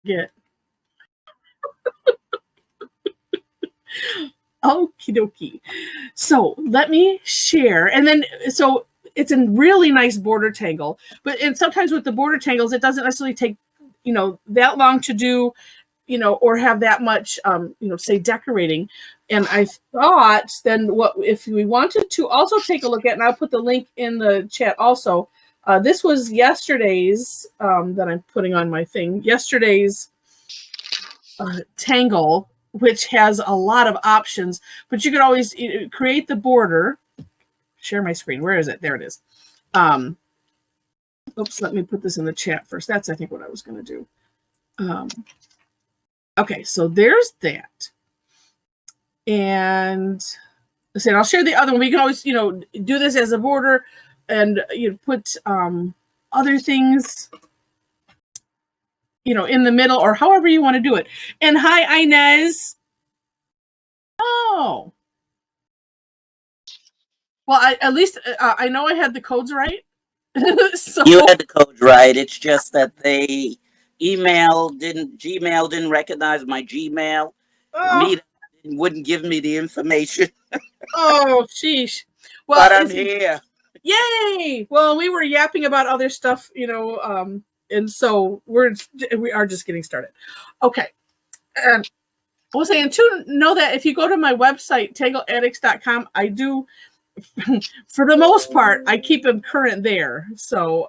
Get. Okie dokie. So let me share. And then, so it's a really nice border tangle. And sometimes with the border tangles, it doesn't necessarily take, that long to do, or have that much, say decorating. And I thought then what if we wanted to also take a look at, and I'll put the link in the chat also. This was yesterday's that I'm putting on my thing. Yesterday's Tangle, which has a lot of options, but you could always create the border. Share my screen. Where is it? There it is. Oops, let me put this in the chat first. That's, I think, what I was going to do. Okay, so there's that. And I'll share the other one. We can always, do this as a border and put other things, in the middle or however you want to do it. And hi, Inez. Oh. Well, at least I know I had the codes right. So, you had the codes right. It's just that Gmail didn't recognize my Gmail. Oh. Wouldn't give me the information. Oh, sheesh. Well, but I'm here. Yay! Well, we were yapping about other stuff, and so we are just getting started. Okay. And I was saying to know that if you go to my website, tangleaddicts.com, I do, for the most part, I keep them current there. So,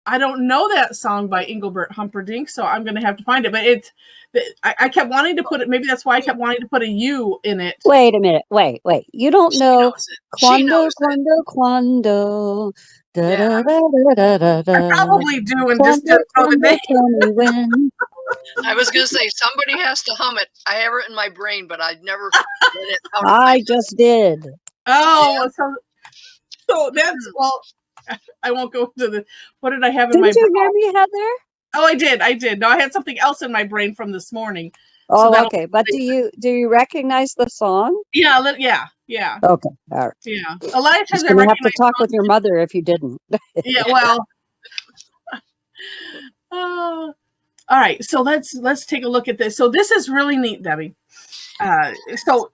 I don't know that song by Engelbert Humperdinck, so I'm going to have to find it. But I kept wanting to put it. Maybe that's why I kept wanting to put a U in it. Wait a minute. Wait. You don't know Quando. Yeah. I probably do, and just don't know the name. I was going to say, somebody has to hum it. I have it in my brain, but I'd never read it. I just did. Oh, yeah. So that's, well, I won't go to the, what did I have in my brain? Did you hear me, Heather? Oh, I did. No, I had something else in my brain from this morning. Oh, so okay. But do you recognize the song? Yeah. Okay, all right. Yeah. A lot of times I have to talk with your mother if you didn't. Yeah, well. All right, so let's take a look at this. So this is really neat, Debbie. So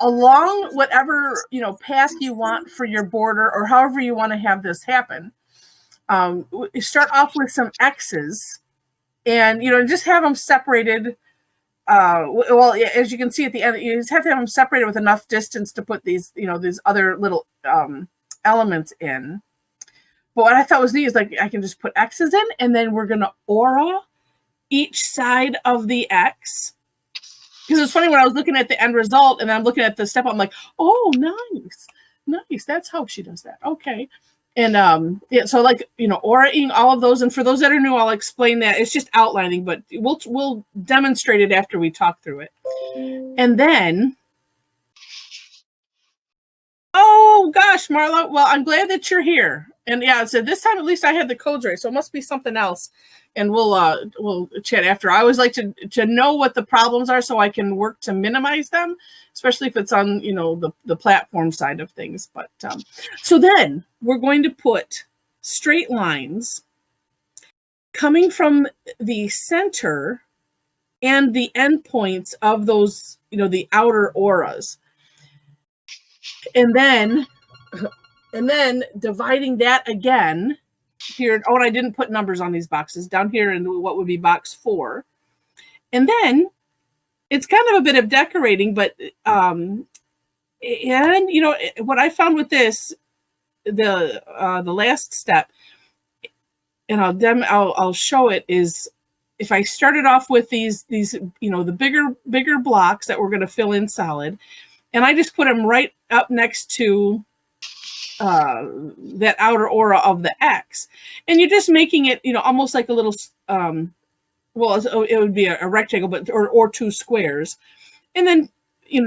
along whatever path you want for your border, or however you want to have this happen, start off with some X's, and just have them separated. Well, as you can see at the end, you just have to have them separated with enough distance to put these these other little elements in. But what I thought was neat is like I can just put X's in, and then we're gonna aura each side of the X. Because it's funny when I was looking at the end result and I'm looking at the step, I'm like, oh, nice. That's how she does that. Okay. And so like, auraing all of those. And for those that are new, I'll explain that. It's just outlining, but we'll demonstrate it after we talk through it. And then, oh gosh, Marla, well, I'm glad that you're here. And yeah, so this time at least I had the codes right, so it must be something else. And we'll chat after. I always like to know what the problems are so I can work to minimize them, especially if it's on the platform side of things. But so then we're going to put straight lines coming from the center and the endpoints of those the outer auras, and then dividing that again. Here, and I didn't put numbers on these boxes down here in what would be box 4. And then it's kind of a bit of decorating, but and what I found with this, the last step, and I'll show it, is if I started off with these the bigger blocks that we're going to fill in solid, and I just put them right up next to that outer aura of the X, and you're just making it almost like a little well, it would be a rectangle, but or two squares, and then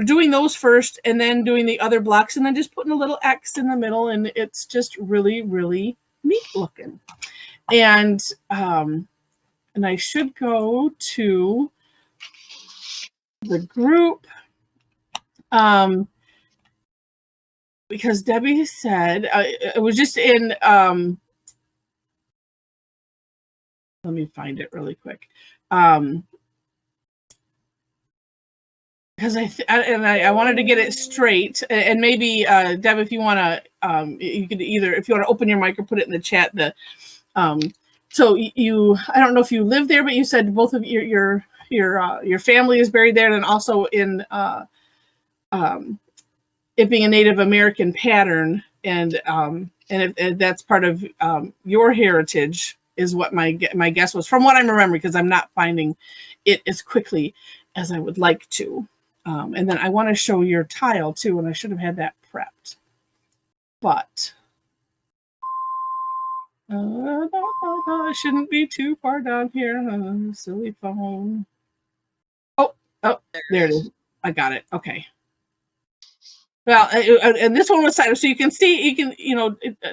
doing those first and then doing the other blocks and then just putting a little X in the middle, and it's just really, really neat looking. And I should go to the group because Debbie said it was just in Let me find it really quick. Because I wanted to get it straight, and maybe Deb, if you want to, you could either, if you want to open your mic or put it in the chat. So you, I don't know if you live there, but you said both of your family is buried there, and also in it being a Native American pattern, and that's part of your heritage, is what my guess was, from what I'm remembering, because I'm not finding it as quickly as I would like to. And then I want to show your tile too, and I should have had that prepped. But I shouldn't be too far down here. Silly phone. Oh, there it is. I got it. Okay. Well, and this one was sided, so you can see, you can,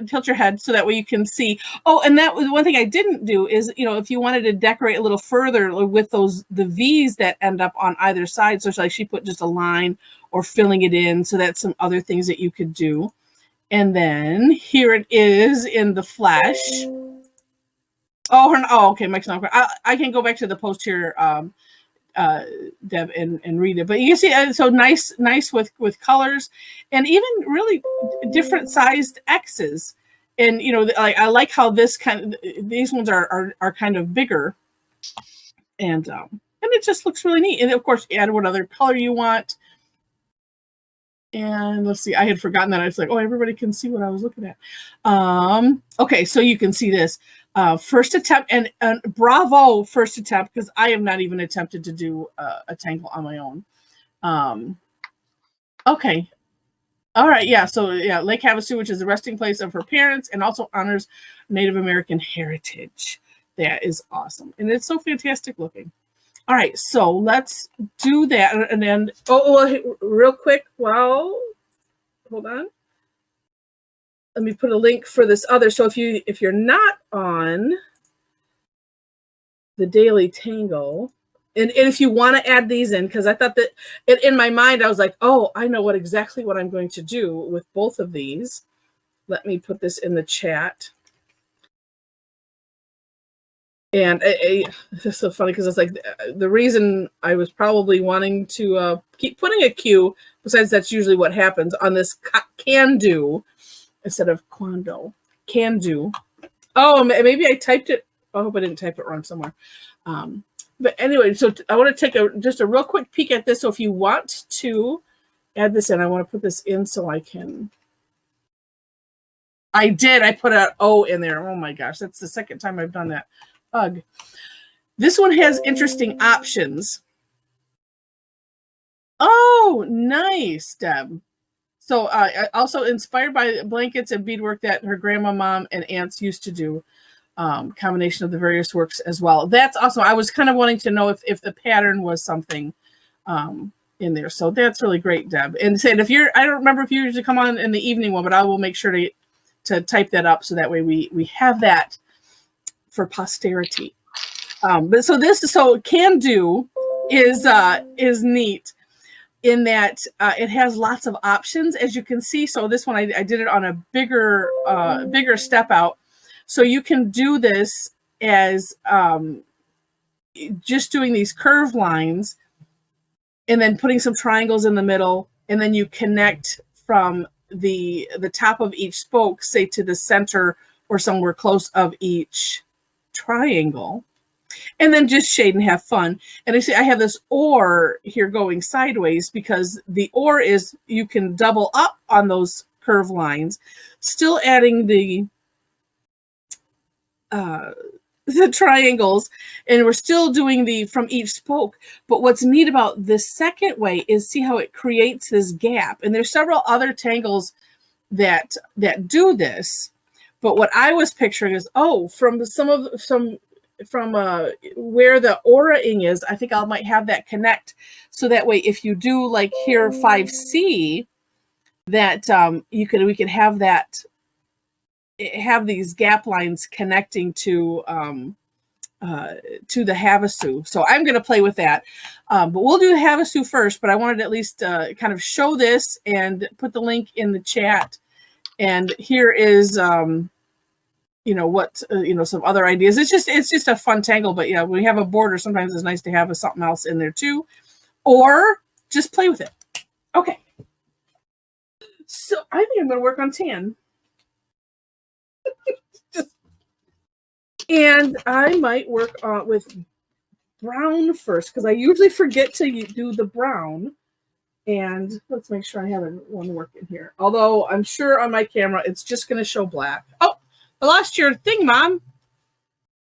tilt your head so that way you can see. Oh, and that was one thing I didn't do is, if you wanted to decorate a little further with the V's that end up on either side. So like she put just a line or filling it in. So that's some other things that you could do. And then here it is in the flesh. Oh, okay. Mike's not. I can go back to the post here, Deb, and read it. But you can see, so nice with colors, and even really different sized X's. And I like how these ones are kind of bigger, and it just looks really neat. And of course, you add what other color you want. And let's see, I had forgotten that. I was like, oh, everybody can see what I was looking at. Okay, so you can see this. First attempt, and bravo, first attempt, because I have not even attempted to do a tangle on my own. Okay. All right, yeah, so yeah, Lake Havasu, which is the resting place of her parents and also honors Native American heritage. That is awesome. And it's so fantastic looking. All right, so let's do that. And then, real quick, hold on. Let me put a link for this other. So if you're not on the Daily Tangle, and if you want to add these in, because I thought that in my mind I was like, oh, I know exactly what I'm going to do with both of these. Let me put this in the chat. And this is so funny because it's like the reason I was probably wanting to keep putting a Q, besides that's usually what happens on this can do instead of quando. Can do. Oh, maybe I typed it. I hope I didn't type it wrong somewhere. But anyway, so I want to take just a real quick peek at this. So if you want to add this in, I want to put this in so I can. I did. I put an O in there. Oh my gosh, that's the second time I've done that. Ugh. This one has interesting options. Oh, nice, Deb. So also inspired by blankets and beadwork that her grandma, mom, and aunts used to do. Combination of the various works as well. That's awesome. I was kind of wanting to know if the pattern was something in there. So that's really great, Deb. And said I don't remember if you usually come on in the evening one, but I will make sure to type that up so that way we have that for posterity. But so can do is neat in that it has lots of options, as you can see. So this one I did it on a bigger step out. So you can do this as just doing these curved lines and then putting some triangles in the middle, and then you connect from the top of each spoke, say to the center or somewhere close of each triangle, and then just shade and have fun. And I see I have this or here going sideways because the or is you can double up on those curved lines, still adding the triangles, and we're still doing from each spoke. But what's neat about this second way is see how it creates this gap. And there's several other tangles that do this. But what I was picturing is, from where the aura-ing is, I think I might have that connect. So that way, if you do like here 5C, that we could have that, have these gap lines connecting to the Havasu. So I'm going to play with that. But we'll do the Havasu first, but I wanted to at least kind of show this and put the link in the chat. And here is you know, what, you know, some other ideas. It's just a fun tangle, but yeah, when you have a border, sometimes it's nice to have something else in there too, or just play with it. Okay. So I think I'm going to work on tan. And I might work with brown first, because I usually forget to do the brown. And let's make sure I have one working here. Although I'm sure on my camera, it's just going to show black. Oh, I lost your thing, Mom.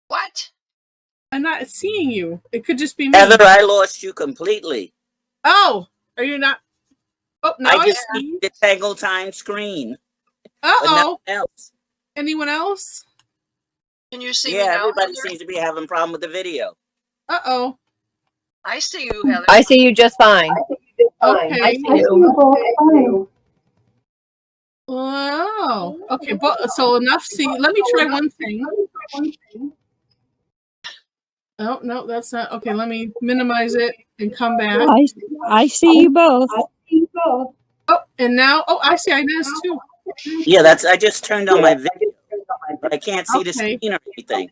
What? I'm not seeing you. It could just be me. Heather, I lost you completely. Oh, are you not? Oh, now I just see see the Tangle time screen. But Uh-oh. nothing else. Anyone else? Can you see me Yeah, now, everybody Heather? seems to be having a problem with the video. Uh-oh. I see you, Heather. I see you just fine. Okay. I see you. Wow. Okay, but so enough. See, let me try one thing. Oh, no, that's not. Okay, let me minimize it and come back. I see you both. Oh, and now, oh, I see Inez too. Yeah, I just turned on my video, but I can't see the screen or anything.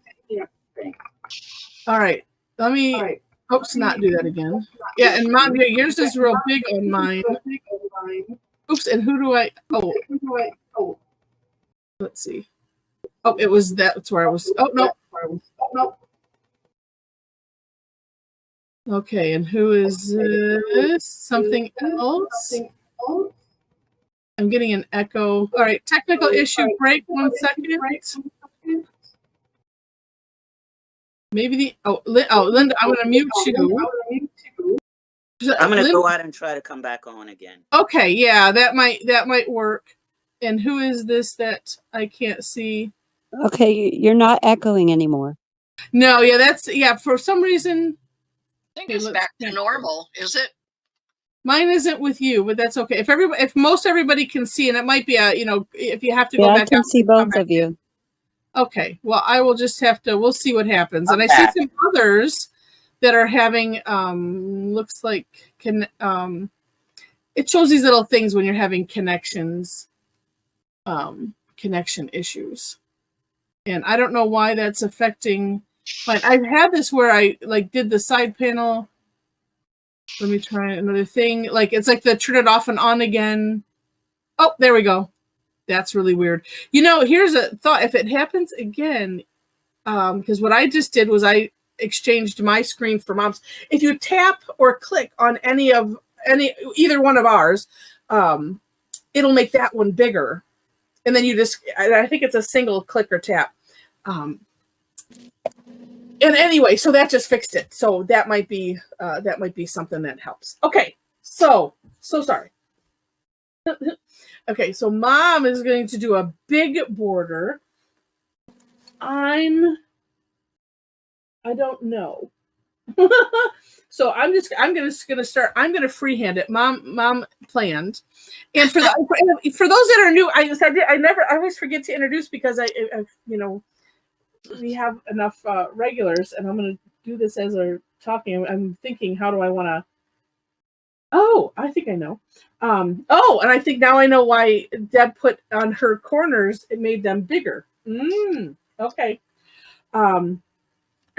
All right, let me, oops, not do that again. Yeah, and Mom, yours is real big on mine. Oops, and who do I, oh, let's see. Oh, it was, that's where I was, oh, no. Okay, and who is this? Something else? I'm getting an echo. All right, technical issue break, 1 second. Maybe Linda, I'm going to mute you. I'm going to go out and try to come back on again. Okay, yeah, that might work. And who is this that I can't see? Okay, you're not echoing anymore. No, yeah, for some reason. I think it's back to normal, is it? Mine isn't with you, but that's okay. If most everybody can see, and it might be if you have to go back. I can see both of you. Okay, well, I will just have to. We'll see what happens. And I see some others that are having. Looks like it shows these little things when you're having connection issues, and I don't know why that's affecting. But I've had this where I did the side panel. Let me try another thing. It's like the turn it off and on again. Oh, there we go. That's really weird. Here's a thought. If it happens again, because what I just did was I exchanged my screen for Mom's. If you tap or click on either one of ours, it'll make that one bigger. And then I think it's a single click or tap. And anyway, so that just fixed it. So that might be something that helps. Okay, so sorry. Okay, so Mom is going to do a big border. I don't know. So I'm gonna start. I'm gonna freehand it. Mom planned, and for those that are new, I always forget to introduce because I we have enough regulars, and I'm going to do this as we're talking. I'm thinking, how do I want to? Oh, I think I know. And I think now I know why Deb put on her corners. It made them bigger. Okay.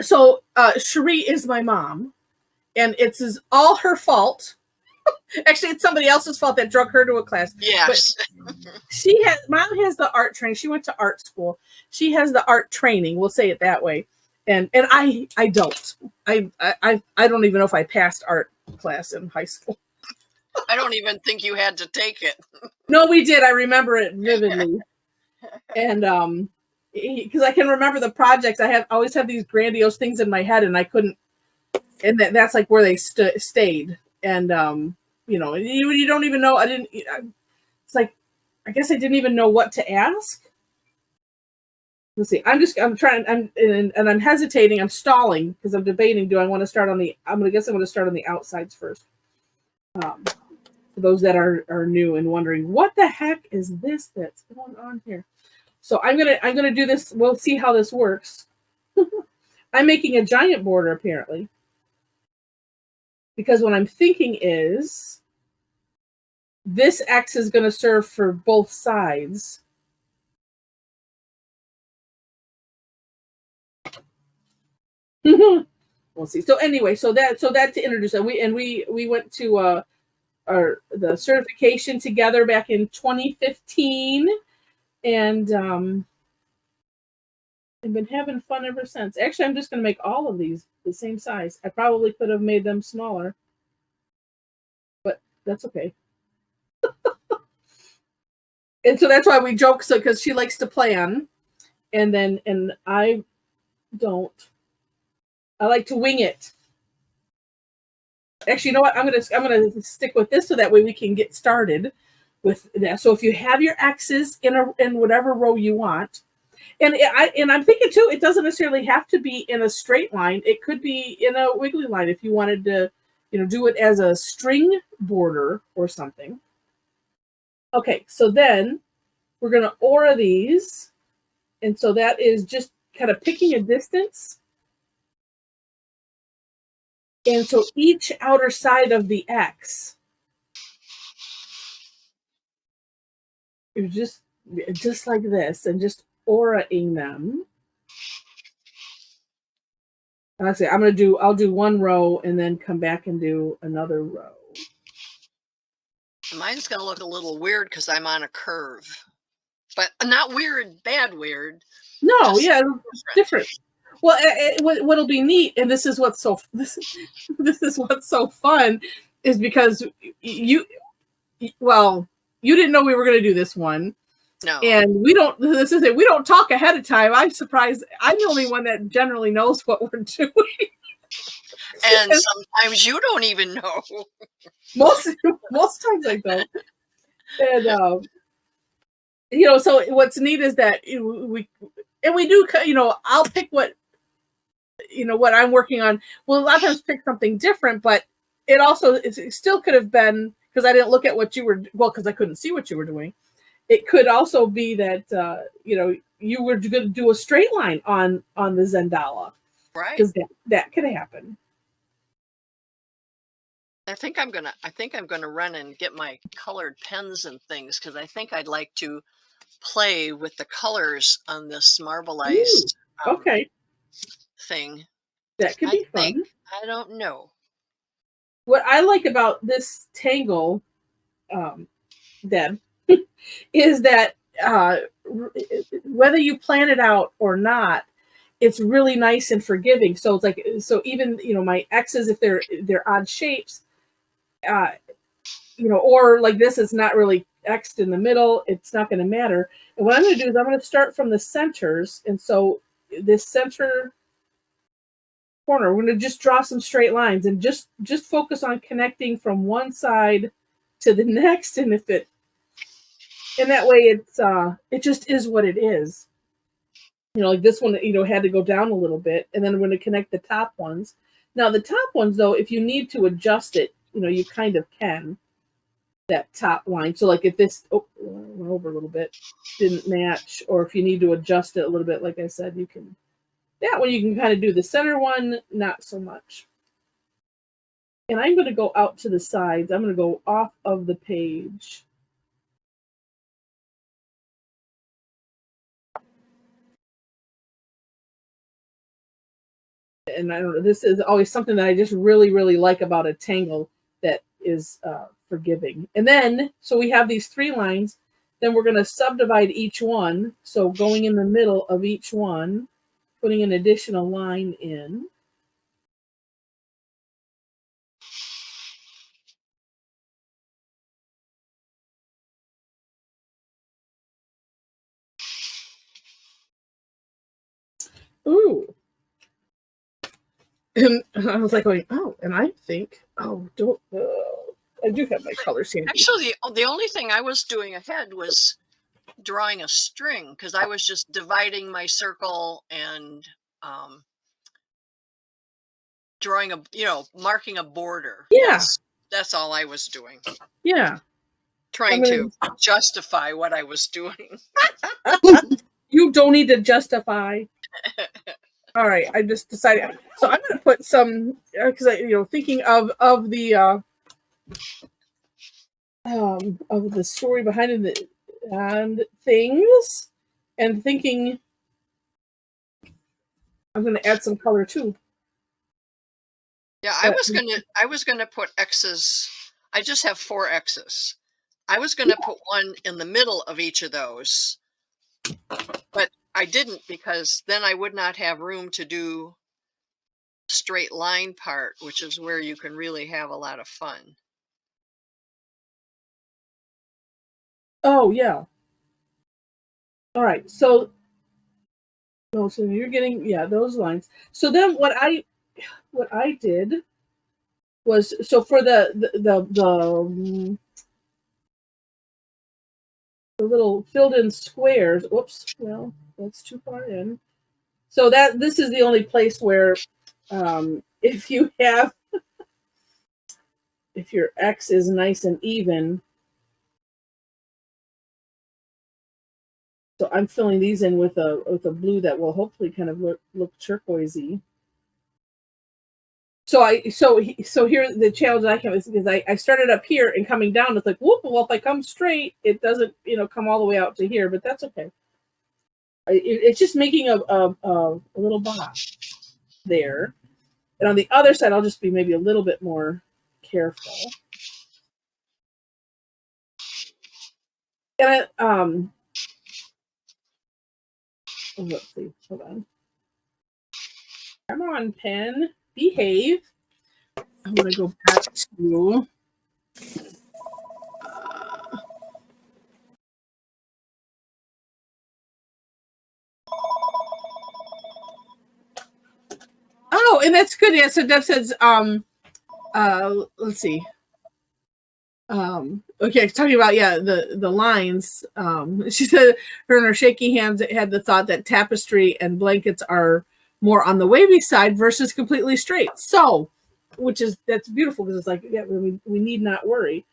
So Cherie is my mom, and it's all her fault. Actually, it's somebody else's fault that drug her to a class. Yes. Mom has the art training. She went to art school. She has the art training. We'll say it that way. And I don't. I don't even know if I passed art class in high school. I don't even think you had to take it. No, we did. I remember it vividly. And because I can remember the projects. I always have these grandiose things in my head, and I couldn't. And that's like where they stayed. And you don't even know. It's like, I guess I didn't even know what to ask. Let's see. I'm hesitating. I'm stalling because I'm debating. Do I want to start on the? I'm going to start on the outsides first. For those that are new and wondering, what the heck is this that's going on here? So I'm gonna do this. We'll see how this works. I'm making a giant border apparently, because what I'm thinking is this X is going to serve for both sides. We'll see. So anyway, so that to introduce it, we went to the certification together back in 2015, and I've been having fun ever since. Actually, I'm just going to make all of these the same size. I probably could have made them smaller, but that's okay. And so that's why we joke, so because she likes to plan, and I don't. I like to wing it. Actually, you know what? I'm gonna stick with this so that way we can get started with that. So if you have your X's in whatever row you want, and I'm thinking too, it doesn't necessarily have to be in a straight line. It could be in a wiggly line if you wanted to, do it as a string border or something. Okay, so then we're gonna aura these, and so that is just kind of picking a distance. And so each outer side of the X is just like this, and just auraing them. Let's see, I'll do one row and then come back and do another row. Mine's going to look a little weird because I'm on a curve. But not weird, bad weird. No, yeah, different. Well, what'll be neat, and this is what's so fun, is because you didn't know we were going to do this one. No. And we don't. This is it. We don't talk ahead of time. I'm surprised. I'm the only one that generally knows what we're doing. And sometimes you don't even know. Most times I don't. And so what's neat is that we do. I'll pick what I'm working on. Well, a lot of times pick something different, but it still could have been, because I didn't look at what you were. Well, because I couldn't see what you were doing. It could also be that you were going to do a straight line on the Zendala, right? Because that could happen. I think I'm gonna run and get my colored pens and things, because I think I'd like to play with the colors on this marbleized thing. That could be fun. I don't know. What I like about this Tangle, Deb, is that whether you plan it out or not, it's really nice and forgiving. So it's like, even my X's, if they're odd shapes, or like this, it's not really X'd in the middle, it's not going to matter. And what I'm going to do is I'm going to start from the centers, and so this center corner, we're going to just draw some straight lines and just focus on connecting from one side to the next, and that way it just is what it is. Like this one, had to go down a little bit, and then I'm going to connect the top ones. Now the top ones, though, if you need to adjust it, you kind of can, that top line. So like if this went over a little bit, didn't match, or if you need to adjust it a little bit, like I said, you can. That one you can kind of do. The center one, not so much. And I'm going to go out to the sides. I'm going to go off of the page. And I don't know, this is always something that I just really, really like about a Tangle, that is forgiving. And then, so we have these 3 lines. Then we're going to subdivide each one. So going in the middle of each one, putting an additional line in. Ooh. And I was like going, oh, and I think, I do have my colors here. Actually, the only thing I was doing ahead was drawing a string, because I was just dividing my circle and drawing marking a border. Yeah. That's all I was doing. Yeah. Trying to justify what I was doing. You don't need to justify. All right, I just decided. So I'm going to put some, because thinking of the story behind it and things, and thinking I'm going to add some color too. Yeah, I was gonna put X's. I just have 4 X's. I was gonna put one in the middle of each of those, but I didn't because then I would not have room to do straight line part, which is where you can really have a lot of fun. Oh yeah. All right. So you're getting those lines. So then what I did was for the little filled in squares. Whoops. Well, that's too far in. So this is the only place where if your X is nice and even. So I'm filling these in with a blue that will hopefully kind of look turquoisey. So here the challenge I have is because I started up here and coming down. It's like whoop. Well, if I come straight, it doesn't come all the way out to here, but that's okay. It's just making a little box there, and on the other side, I'll just be maybe a little bit more careful. And let's see. Hold on. Come on, pen. Behave. I'm gonna go back to. Oh, and that's good. Yeah. So Deb says, let's see. Okay, talking about the lines. She said her and her shaky hands had the thought that tapestry and blankets are more on the wavy side versus completely straight. So, that's beautiful because it's like we need not worry.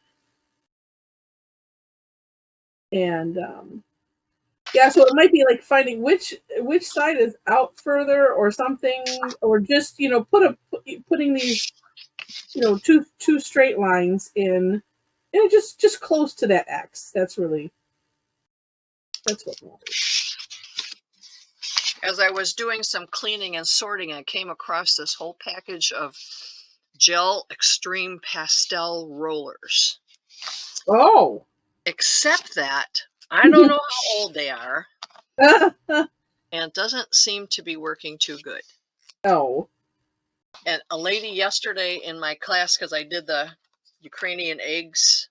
And so it might be like finding which side is out further or something, or just putting these two straight lines in. And just close to that X. That's what matters. As I was doing some cleaning and sorting, I came across this whole package of gel extreme pastel rollers. Oh. Except that I don't know how old they are. And it doesn't seem to be working too good. Oh. And a lady yesterday in my class, because I did the Ukrainian eggs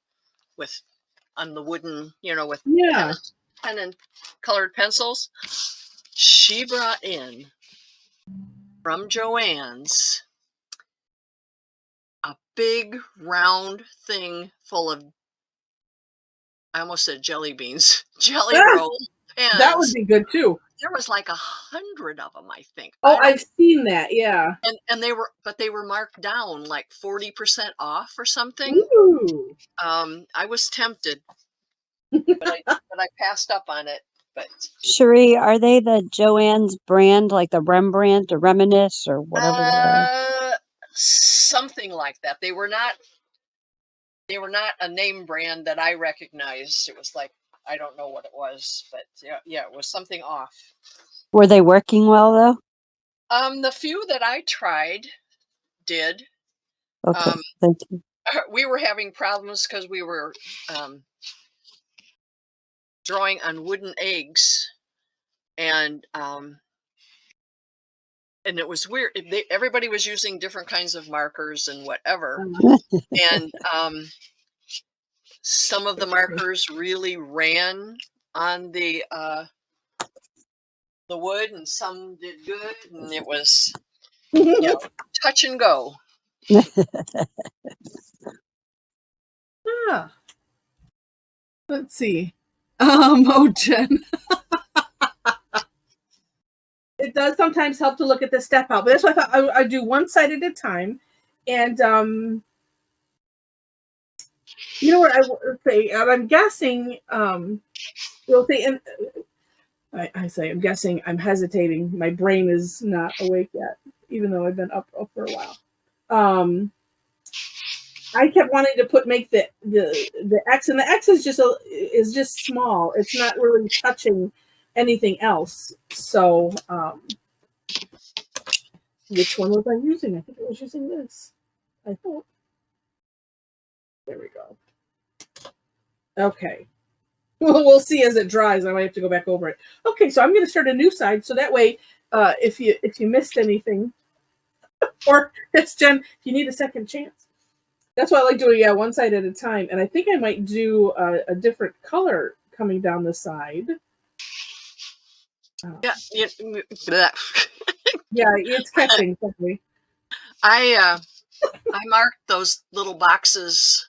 on the wooden, with pen and colored pencils, she brought in from Joann's a big round thing full of, I almost said jelly beans, jelly roll pens. That would be good too. There was like 100 of them, I think. Oh, I've seen that. Yeah. And they were marked down like 40% off or something. Ooh. I was tempted, but I passed up on it. But Cherie, are they the Joann's brand, like the Rembrandt or Reminisce or whatever they are? Something like that. They were not a name brand that I recognized. It was like, I don't know what it was, but yeah, it was something off. Were they working well though? The few that I tried did. Okay, thank you. We were having problems because we were drawing on wooden eggs, and it was weird. Everybody was using different kinds of markers and whatever, and some of the markers really ran on the wood, and some did good, and it was touch and go. Let's see. Oh, Jen. It does sometimes help to look at the step out, but that's why I thought I'd do one side at a time. And you know what I would say? I'm guessing. You'll say, and I say I'm guessing. I'm hesitating. My brain is not awake yet, even though I've been up for a while. I kept wanting to make the X, and the X is just small. It's not really touching anything else. So Which one was I using? I think I was using this. I thought. There we go. Okay. We'll see as it dries. I might have to go back over it. Okay, so I'm going to start a new side, so that way, if you missed anything, or it's Jen, if you need a second chance. That's why I like doing one side at a time. And I think I might do a different color coming down the side. Yeah. Yeah, it's catching. Definitely. I marked those little boxes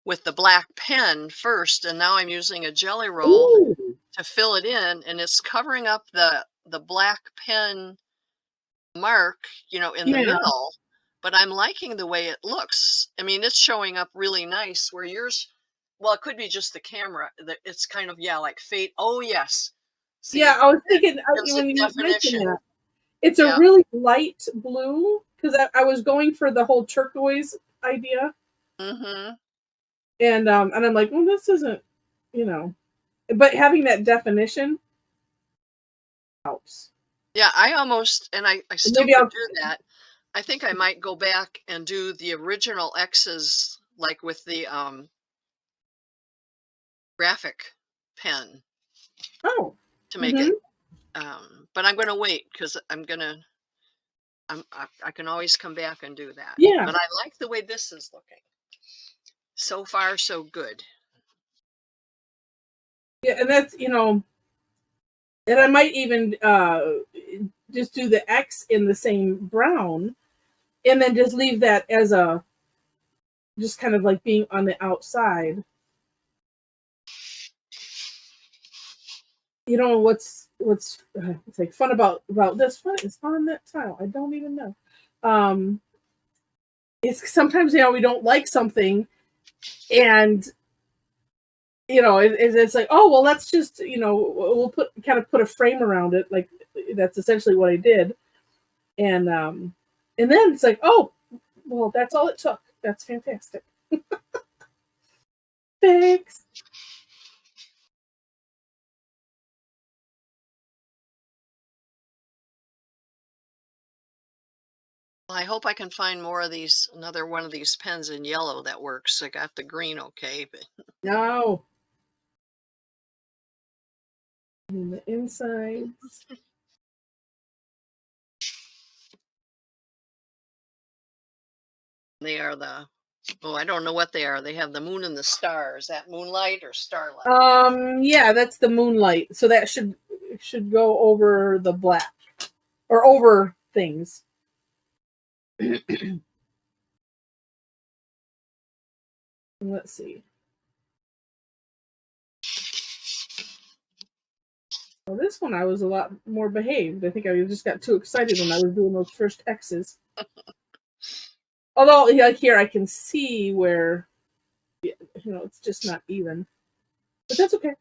with the black pen first, and now I'm using a jelly roll Ooh. to fill it in, and it's covering up the black pen mark, in the middle. But I'm liking the way it looks. I mean, it's showing up really nice. Where yours, well, it could be just the camera. It's kind of like fade. Oh yes. See, Yeah, I was thinking gives when it you mentioned definition. that, it's a really light blue because I was going for the whole turquoise idea. Mm-hmm. And I'm like, well, this isn't, but having that definition helps. Yeah, I almost, and I still Maybe could do that. I think I might go back and do the original X's, like with the graphic pen Oh. to make it. But I'm going to wait because I can always come back and do that. Yeah. But I like the way this is looking. So far, so good. Yeah, and that's, and I might even just do the X in the same brown and then just leave that as just kind of like being on the outside. What's it's like fun about this? What is on that tile? I don't even know. It's sometimes we don't like something, and it's like, oh well, let's just we'll put a frame around it. Like that's essentially what I did, and then it's like, oh well, that's all it took. That's fantastic. Thanks. Well, I hope I can find more of these, another one of these pens in yellow that works. I got the green okay, but No. And the insides. they are I don't know what they are. They have the moon and the star. Is that moonlight or starlight? Yeah, that's the moonlight. So that should go over the black or over things. Let's see. Well, this one I was a lot more behaved. I think I just got too excited when I was doing those first X's. Although, like here, I can see where, it's just not even. But that's okay.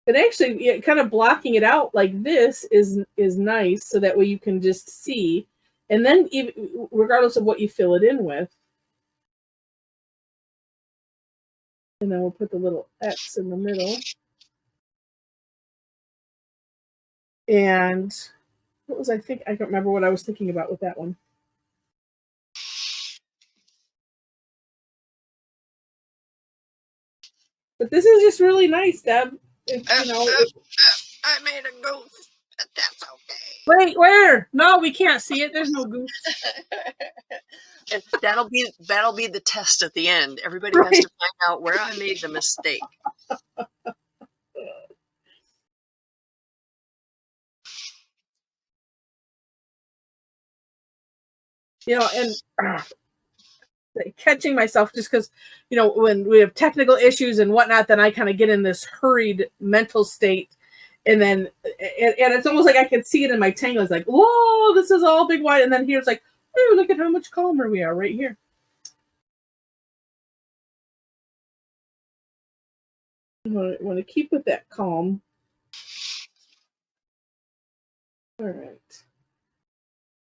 But actually, kind of blocking it out like this is nice, so that way you can just see. And then, even regardless of what you fill it in with, and then we'll put the little X in the middle. And what was I don't remember what I was thinking about with that one. But this is just really nice, Deb. I made a goof. That's okay. Wait, where? No, we can't see it. There's no goof. And that'll be the test at the end. Everybody has to find out where I made the mistake. And catching myself just because, when we have technical issues and whatnot, then I kind of get in this hurried mental state. And then, and it's almost like I can see it in my Tangle. It's like, whoa, this is all big white. And then here's like, oh, look at how much calmer we are right here. I want to keep with that calm. All right.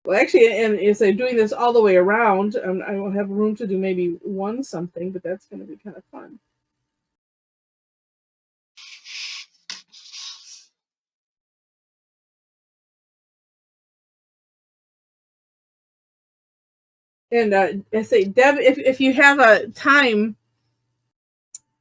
Well, actually, and as I'm doing this all the way around, I will have room to do maybe one something, but that's going to be kind of fun. And I say, Deb, if you have a time,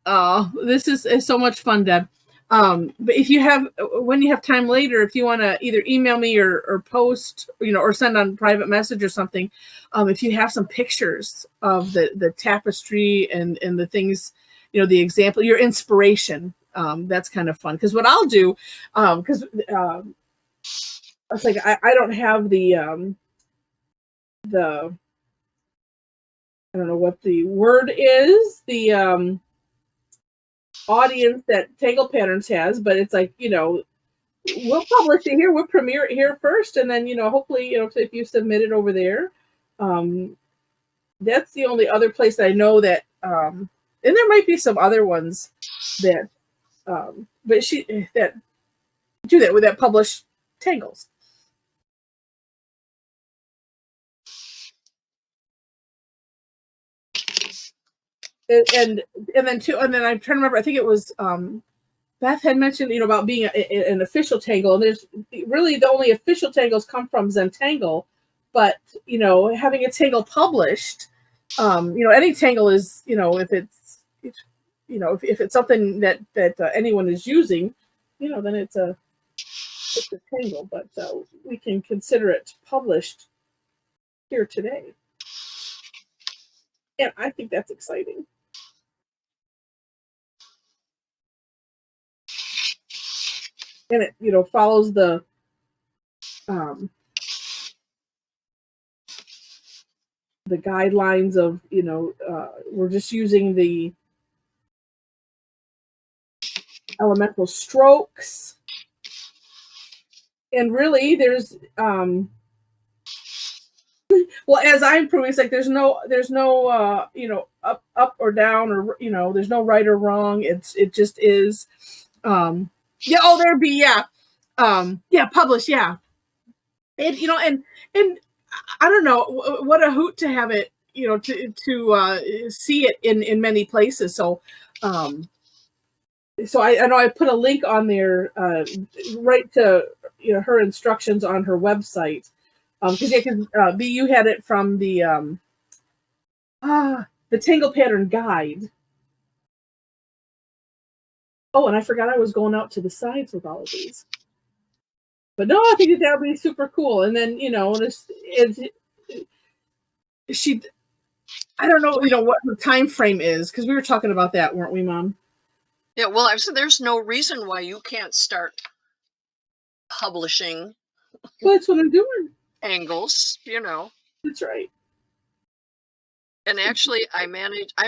this is so much fun, Deb. But if you have, when you have time later, if you want to either email me or post, or send on private message or something, if you have some pictures of the tapestry and the things, the example, your inspiration, that's kind of fun. Because what I'll do, because it's like I don't have the I don't know what the word is, the audience that Tangle Patterns has, but it's like, we'll publish it here, we'll premiere it here first, and then, hopefully, if you submit it over there, that's the only other place I know that, and there might be some other ones that, but that do that with that publish Tangles. And then I'm trying to remember, I think it was, Beth had mentioned, about being an official Tangle, and there's really the only official Tangles come from Zentangle, but having a Tangle published, any Tangle is, if it's something that anyone is using, then it's a Tangle, but we can consider it published here today, and I think that's exciting. And it follows the guidelines of we're just using the elemental strokes, and really there's well, as I'm proving, it's like there's no up or down, or there's no right or wrong. It just is there be publish, and and I don't know, what a hoot to have it, to see it in many places. So so I know I put a link on there, right to her instructions on her website, because you had it from the Tangle Pattern Guide. Oh, and I forgot I was going out to the sides with all of these. But no, I think that would be super cool. And then she, I don't know, what her time frame is, because we were talking about that, weren't we, Mom? Yeah, well, I said there's no reason why you can't start publishing. Well, that's what I'm doing. Angles, That's right. And actually, I'm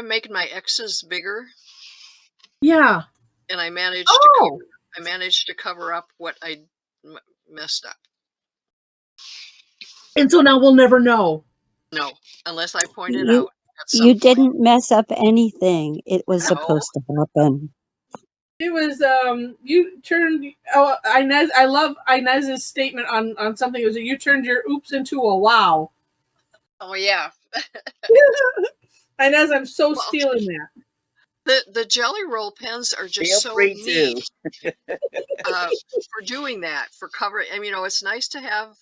making my X's bigger. Yeah. And I managed to cover up what I messed up. And so now we'll never know. No, unless I point it out. You didn't mess up anything. It was supposed to happen. It was you turned Inez. I love Inez's statement on something. It was you turned your oops into a wow. Oh yeah. Inez, I'm so stealing that. The jelly roll pens are just so neat for doing that, for covering. I mean, it's nice to have.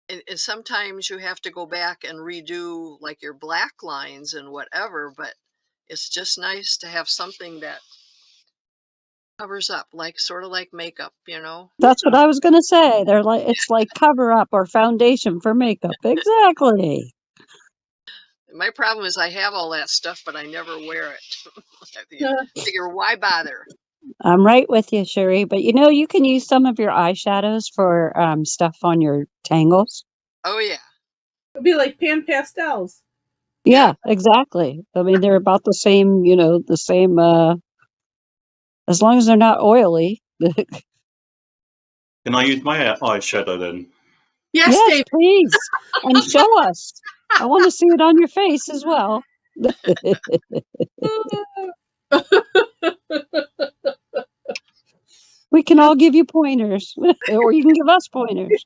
And sometimes you have to go back and redo like your black lines and whatever, but it's just nice to have something that covers up, like sort of like makeup, That's what I was going to say. They're like, it's like cover up or foundation for makeup. Exactly. My problem is I have all that stuff, but I never wear it. I figure, why bother? I'm right with you, Sherry. But you can use some of your eyeshadows for stuff on your tangles. Oh yeah. It'd be like pan pastels. Yeah, exactly. I mean, they're about the same, the same, as long as they're not oily. Can I use my eyeshadow then? Yes, Dave. Please. And show us. I want to see it on your face as well. We can all give you pointers, or you can give us pointers.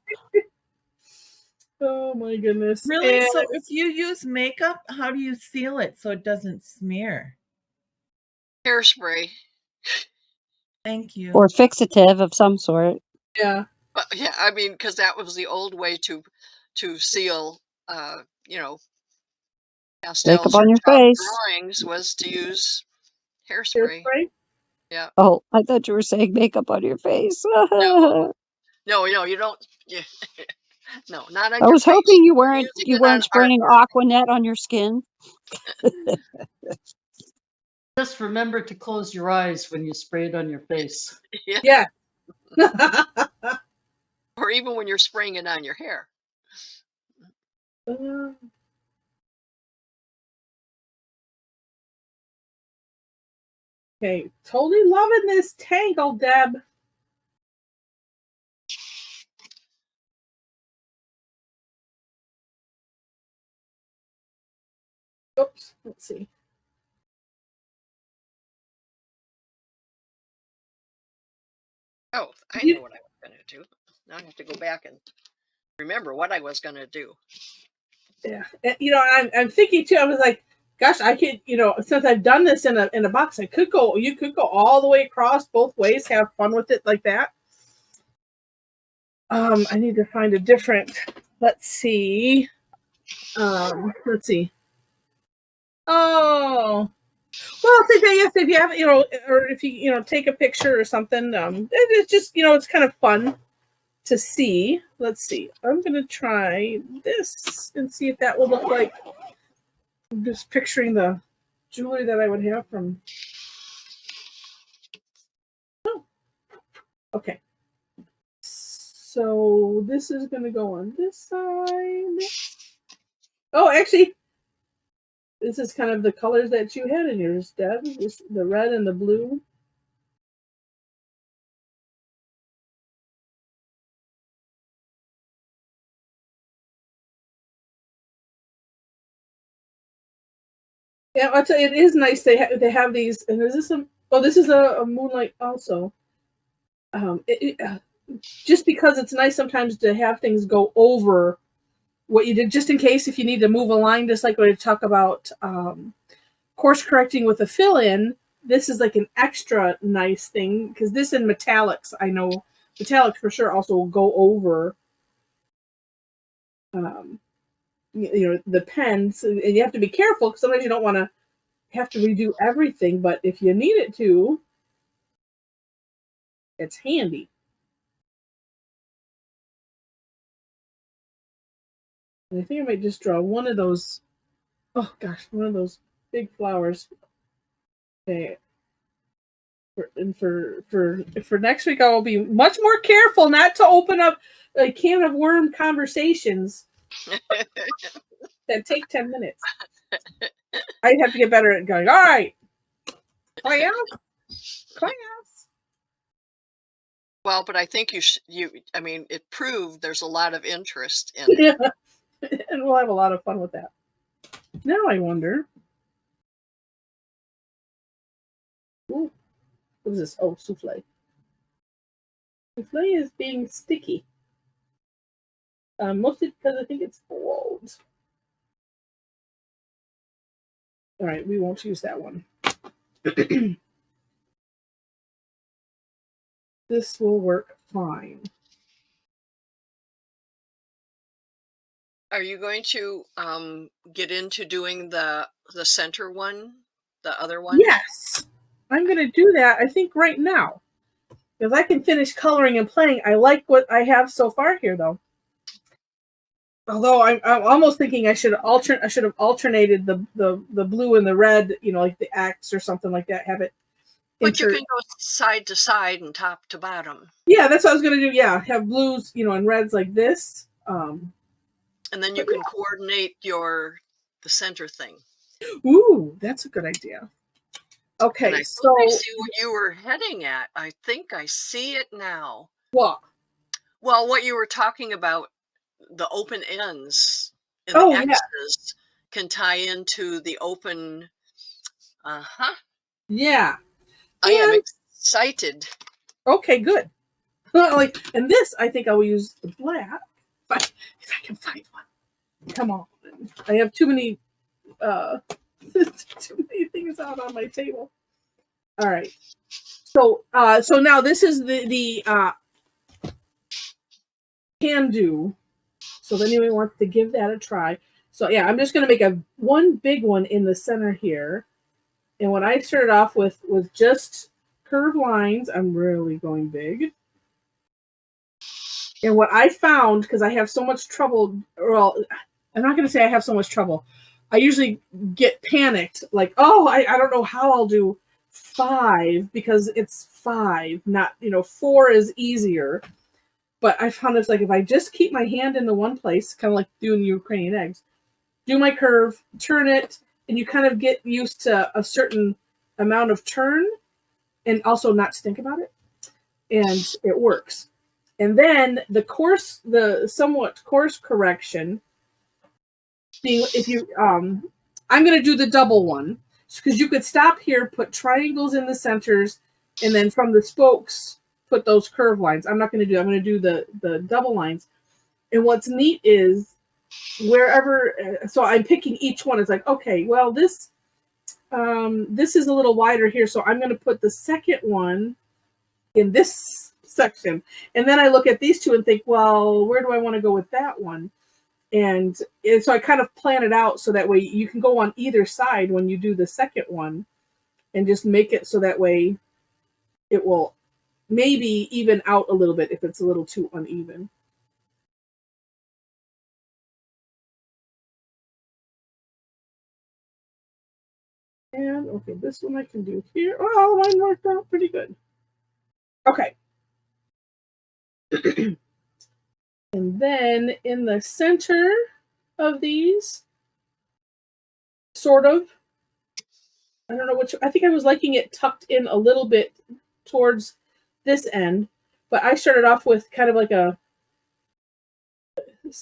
Oh my goodness. Really? So if you use makeup, how do you seal it so it doesn't smear? Hairspray. Thank you. Or fixative of some sort. Yeah. Yeah, I mean, because that was the old way to seal you know, pastels Makeup or on your chalk face. drawings was to use hairspray. Hairspray? Yeah. Oh, I thought you were saying makeup on your face. No, no, you don't. Yeah. No, not on I your was face. hoping you We're weren't using you it on weren't spraying artwork. Aquanet on your skin. Just remember to close your eyes when you spray it on your face. Yeah. Yeah. Or even when you're spraying it on your hair. Okay, totally loving this tangle, Deb. Oops, let's see. Oh, I know what I was going to do. Now I have to go back and remember what I was going to do. Yeah, you know, I'm thinking too. I was like, gosh, I could, you know, since I've done this in a box, I could go. You could go all the way across both ways, have fun with it like that. I need to find a different. Let's see. Let's see. Oh, well, if you have, you know, or if you know, take a picture or something. It's just, you know, it's kind of fun to see. Let's see. I'm gonna try this and see if that will look like. I'm just picturing the jewelry that I would have from. Oh, okay. So this is gonna go on this side. Oh, actually, this is kind of the colors that you had in yours, Deb. This, the red and the blue. Yeah, I'll tell you, it is nice. They have these, and is this a? Oh, this is a moonlight also. Just because it's nice sometimes to have things go over what you did, just in case if you need to move a line, just like when we talk about course correcting with a fill-in. This is like an extra nice thing because this in metallics, I know metallics for sure also will go over. You know, the pens, and you have to be careful because sometimes you don't want to have to redo everything, but if you need it to, it's handy. And I think I might just draw one of those. Oh gosh, one of those big flowers. Okay. And for next week, I will be much more careful not to open up a can of worm conversations that take 10 minutes. I'd have to get better at going, all right, class. Well, but I think I mean, it proved there's a lot of interest in it. Yeah. And we'll have a lot of fun with that. Now I wonder. Ooh, what is this? Oh, souffle. Souffle is being sticky. Mostly because I think it's old. All right, we won't use that one. This will work fine. Are you going to get into doing the center one, the other one? Yes, I'm going to do that, I think, right now. Because I can finish coloring and playing. I like what I have so far here, though. Although I'm almost thinking I should have alternated the blue and the red, you know, like the X or something like that. Have it. But you can go side to side and top to bottom. Yeah, that's what I was going to do. Yeah, have blues, you know, and reds like this. And then you can coordinate the center thing. Ooh, that's a good idea. Okay, I so I see what you were heading at. I think I see it now. what? Well, what you were talking about, the open ends in Oh, the yeah. X's can tie into the open. Yeah. I am excited. Okay, good. Like, and this, I think I will use the black, but if I can find one. Come on. I have too many things out on my table. All right. So now this is the can do. So if anyone wants to give that a try. So yeah, I'm just going to make one big one in the center here. And what I started off with was just curved lines. I'm really going big. And what I found, because I have so much trouble, well, I'm not going to say I have so much trouble. I usually get panicked, like, oh, I don't know how I'll do 5 because it's 5, not, 4 is easier. But I found it's like if I just keep my hand in the one place, kind of like doing Ukrainian eggs, do my curve, turn it, and you kind of get used to a certain amount of turn and also not to think about it. And it works. And then the somewhat course correction, being if you, I'm going to do the double one because you could stop here, put triangles in the centers, and then from the spokes, put those curved lines. I'm not going to do, I'm going to do the double lines. And what's neat is wherever, so I'm picking each one. It's like, okay, well, this is a little wider here. So I'm going to put the second one in this section. And then I look at these two and think, well, where do I want to go with that one? And so I kind of plan it out so that way you can go on either side when you do the second one and just make it so that way it will maybe even out a little bit if it's a little too uneven. And okay, this one I can do here. Oh, mine worked out pretty good. Okay. And then in the center of these, sort of, I don't know which, I think I was liking it tucked in a little bit towards this end, but I started off with kind of like a,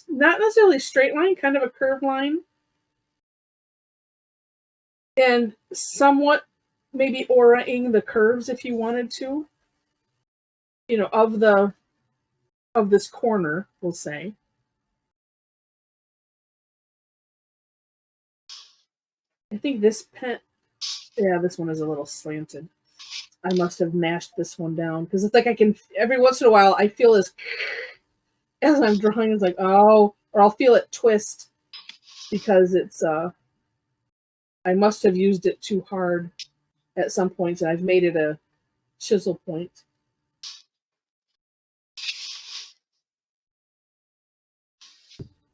not necessarily straight line, kind of a curved line. And somewhat maybe auraing the curves if you wanted to, of this corner, we'll say. I think this pen, yeah, this one is a little slanted. I must have mashed this one down because it's like I can, every once in a while, I feel this as I'm drawing. It's like, oh, or I'll feel it twist because it's, I must have used it too hard at some points and I've made it a chisel point.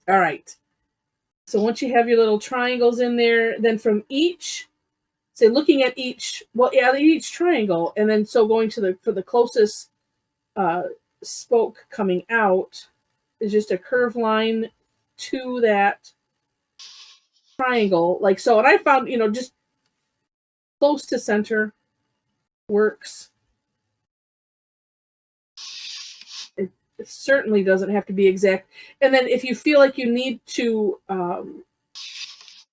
All right. So once you have your little triangles in there, then from each, say looking at each, well, yeah, each triangle, and then so going to for the closest spoke coming out is just a curved line to that triangle, like so. And I found, just close to center works. It certainly doesn't have to be exact. And then if you feel like you need to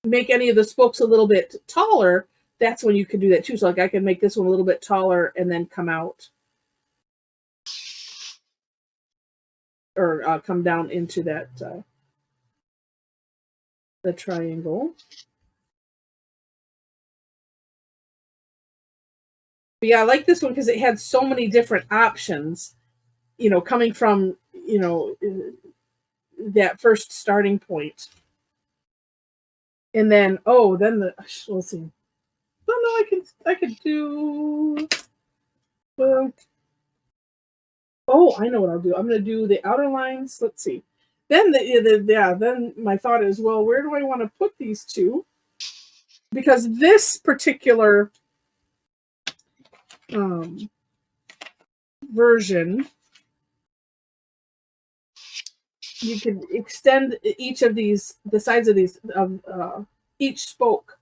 make any of the spokes a little bit taller, that's when you can do that too. So like I can make this one a little bit taller and then come out or come down into that the triangle. But yeah, I like this one because it had so many different options, coming from, that first starting point. And then, we'll see. Oh no, I could do, I know what I'll do. I'm going to do the outer lines. Let's see. Then then my thought is, well, where do I want to put these two? Because this particular version, you can extend each of these, the sides of these, each spoke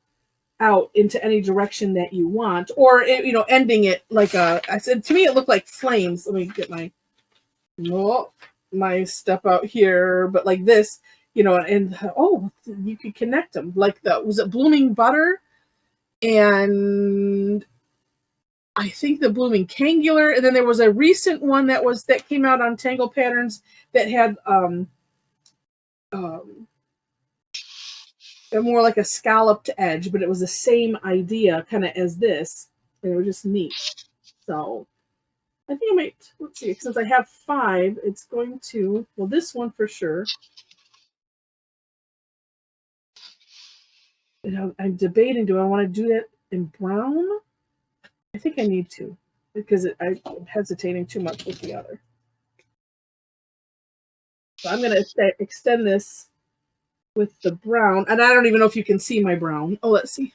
out into any direction that you want, or ending it like I said, to me it looked like flames. Let me get my step out here, but like this, and you could connect them like was it blooming butter, and I think the blooming cangular, and then there was a recent one that came out on Tangle Patterns that had more like a scalloped edge, but it was the same idea kind of as this, and it was just neat. So I think I might, let's see, since I have 5, it's going to, well, this one for sure. I'm debating, do I want to do that in brown? I think I need to, because I'm hesitating too much with the other. So I'm going to extend this with the brown, and I don't even know if you can see my brown. Oh, let's see.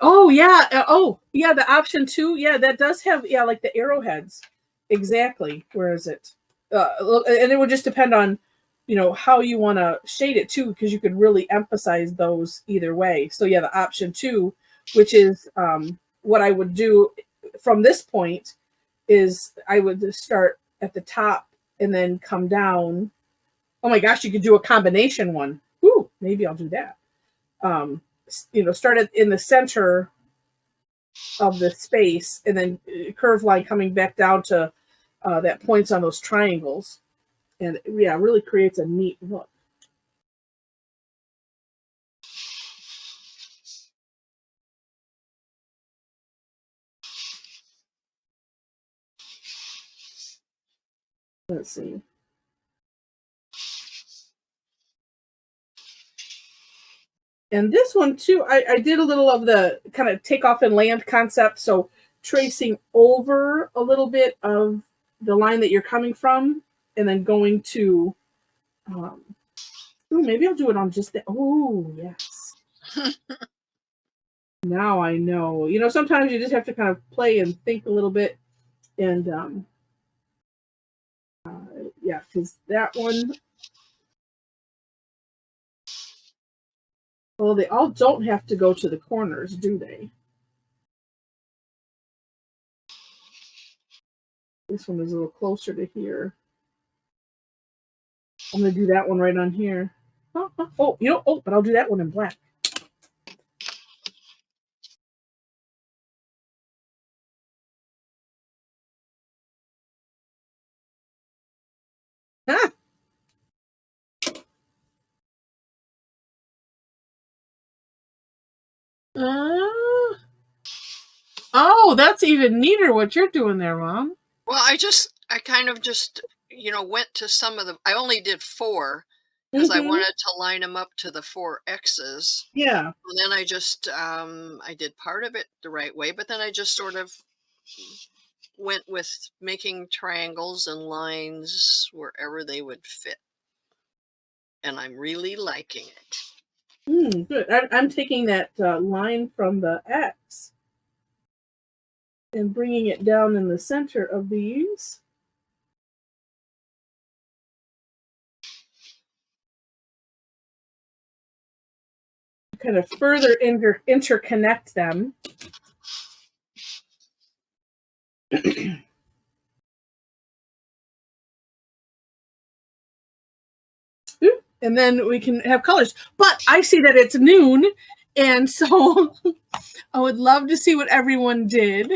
Oh yeah, the option 2, yeah, that does have, yeah, like the arrowheads. Exactly. Where is it? And it would just depend on, how you want to shade it too, because you could really emphasize those either way. So yeah, the option 2, which is what I would do from this point, is I would start at the top and then come down. Oh my gosh, you could do a combination one. Ooh, maybe I'll do that. Start in the center of the space and then curve line coming back down to that points on those triangles. And yeah, it really creates a neat look. Let's see. And this one too, I did a little of the kind of take off and land concept. So tracing over a little bit of the line that you're coming from and then going to, maybe I'll do it on just the, oh, yes. Now I know. Sometimes you just have to kind of play and think a little bit. And yeah, because that one, well, they all don't have to go to the corners, do they? This one is a little closer to here. I'm going to do that one right on here. But I'll do that one in black. Ah! Oh, that's even neater what you're doing there, Mom. Well, I kind of just, went to some of I only did 4 because I wanted to line them up to the 4 X's. Yeah. And then I just, I did part of it the right way, but then I just sort of went with making triangles and lines wherever they would fit. And I'm really liking it. Good. I'm taking that line from the X and bringing it down in the center of these. Kind of further interconnect them. And then we can have colors. But I see that it's noon, and so I would love to see what everyone did.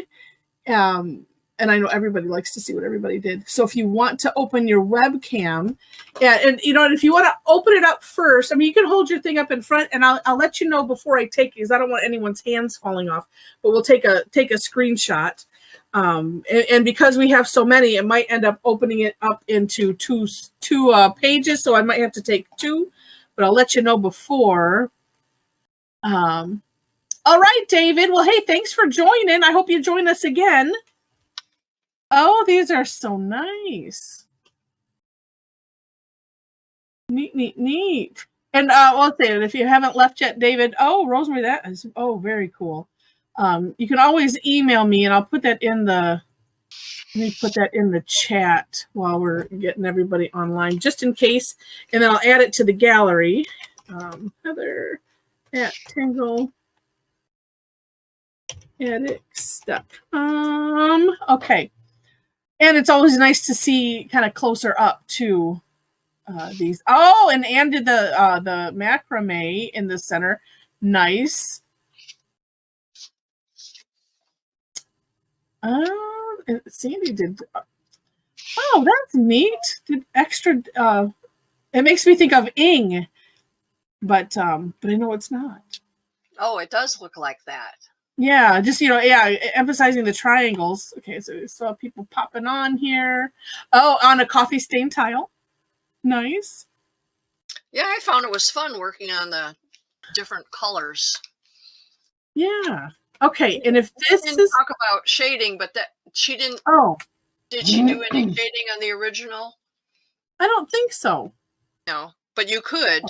And I know everybody likes to see what everybody did. So if you want to open your webcam, and if you want to open it up first, I mean, you can hold your thing up in front, and I'll let you know before I take it, because I don't want anyone's hands falling off. But we'll take a screenshot. And because we have so many, it might end up opening it up into two pages. So I might have to take 2, but I'll let you know before. All right, David. Well, hey, thanks for joining. I hope you join us again. Oh, these are so nice. Neat. And well, David, if you haven't left yet, David. Oh, Rosemary, that is very cool. You can always email me, and I'll put that in the. Let me put that in the chat while we're getting everybody online, just in case, and then I'll add it to the gallery. Heather at Tangle. EdX.com. Okay. And it's always nice to see kind of closer up to these. Oh, and Anne did the macrame in the center. Nice. Sandy did. Oh, that's neat. Did extra. It makes me think of Ing, but I know it's not. Oh, it does look like that. Yeah, just emphasizing the triangles. Okay, so we saw people popping on here. Oh, on a coffee stain tile. Nice. Yeah, I found it was fun working on the different colors. Yeah. Okay. And if We this didn't is, talk about shading, but that she didn't. oh, Did she do any shading on the original? I don't think so. No, but you could.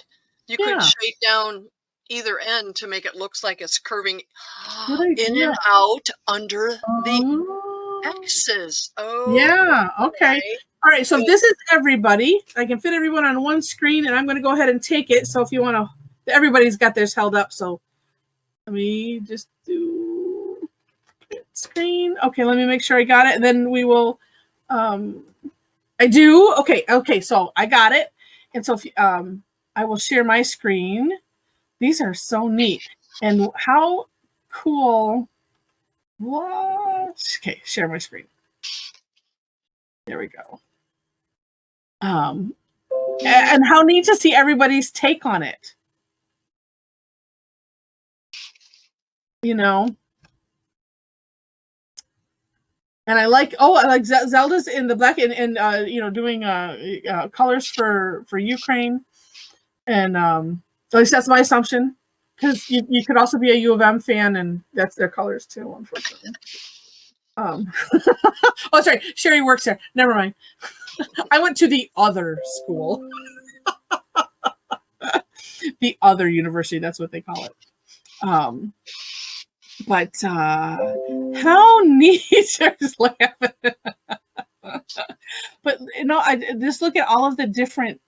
You could Yeah. shade down either end to make it looks like it's curving Good in idea. and out under the Oh. X's. Oh, Yeah. Okay. right. All right. So if this is everybody, I can fit everyone on one screen, and I'm going to go ahead and take it. So if you want to, everybody's got theirs held up. So let me just do screen. Okay. Let me make sure I got it. And then we will, I do. Okay. Okay. So I got it. And so if, I will share my screen. These are so neat. And how cool. What? Okay. Share my screen. There we go. And how neat to see everybody's take on it. You know? And I like Zelda's in the black and you know, doing colors for Ukraine. And at least that's my assumption. Because you could also be a U of M fan, and that's their colors too, unfortunately. Oh, sorry. Sherry works there. Never mind. I went to the other school. The other university, that's what they call it. But how neat. I'm just laughing. But you know, I just look at all of the different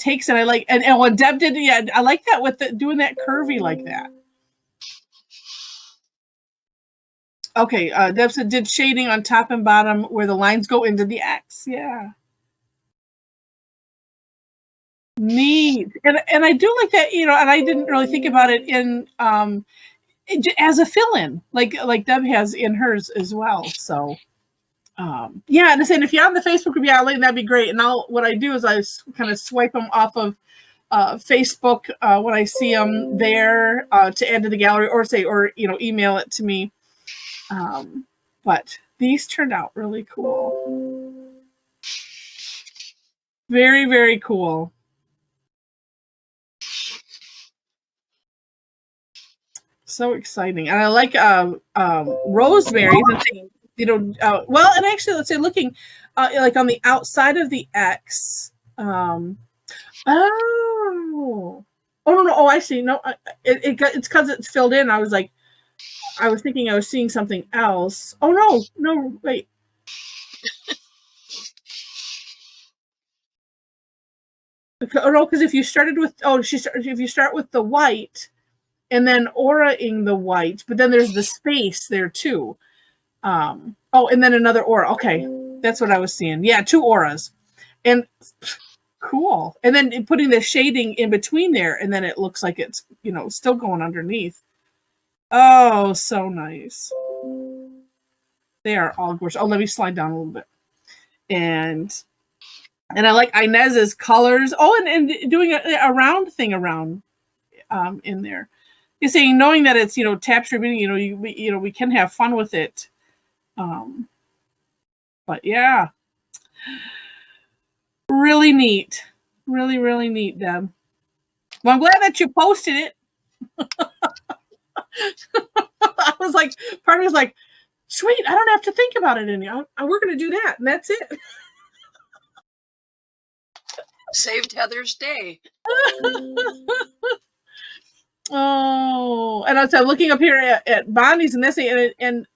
takes, and I like and what Deb did, yeah, I like that with doing that curvy like that. Okay, Deb said did shading on top and bottom where the lines go into the X. Yeah. Neat. And I do like that, you know, and I didn't really think about it in as a fill-in, like Deb has in hers as well. So yeah, and saying if you're on the Facebook group, yeah, that'd be great. And what I do is I kind of swipe them off of Facebook when I see them there to add to the gallery, or you know, email it to me. But these turned out really cool. Very, very cool. So exciting. And I like Rosemary's, you know, well, and actually, let's say looking like on the outside of the X. Oh, no. Oh, I see. No, it's because it's filled in. I was thinking I was seeing something else. Oh, no, wait. Oh, no, because if you started with, if you start with the white, and then aura-ing the white, but then there's the space there too. And then another aura. Okay, that's what I was seeing. Yeah, 2 auras. And cool. And then putting the shading in between there, and then it looks like it's, you know, still going underneath. Oh, so nice. They are all gorgeous. Oh, let me slide down a little bit. And I like Inez's colors. Oh, and doing a round thing around in there. You're saying knowing that it's, you know, tap stripping, you know, we can have fun with it. But yeah, really neat. Really, really neat, Deb. Well, I'm glad that you posted it. I was like, part of me was like, sweet, I don't have to think about it anymore. We're going to do that, and that's it. Saved Heather's day. Oh, and I was looking up here at Bonnie's and this, and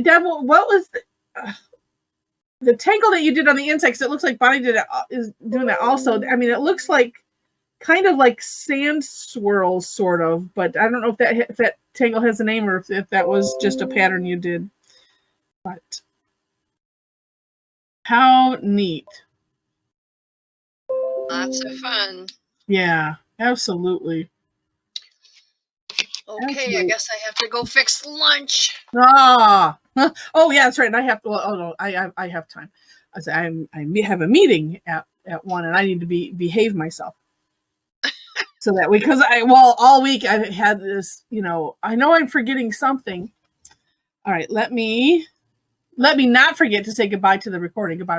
Deb, what was the tangle that you did on the inside? Because it looks like Bonnie is doing that also. I mean, it looks like kind of like sand swirls, sort of, but I don't know if that tangle has a name or if that was just a pattern you did. But how neat! Lots of fun. Yeah, absolutely. Okay, absolutely. I guess I have to go fix lunch. Oh yeah, that's right. And I have to. Oh no, I have time. I have a meeting at 1, and I need to behave myself. So that because all week I had this, you know, I know I'm forgetting something. All right, let me not forget to say goodbye to the recording. Goodbye.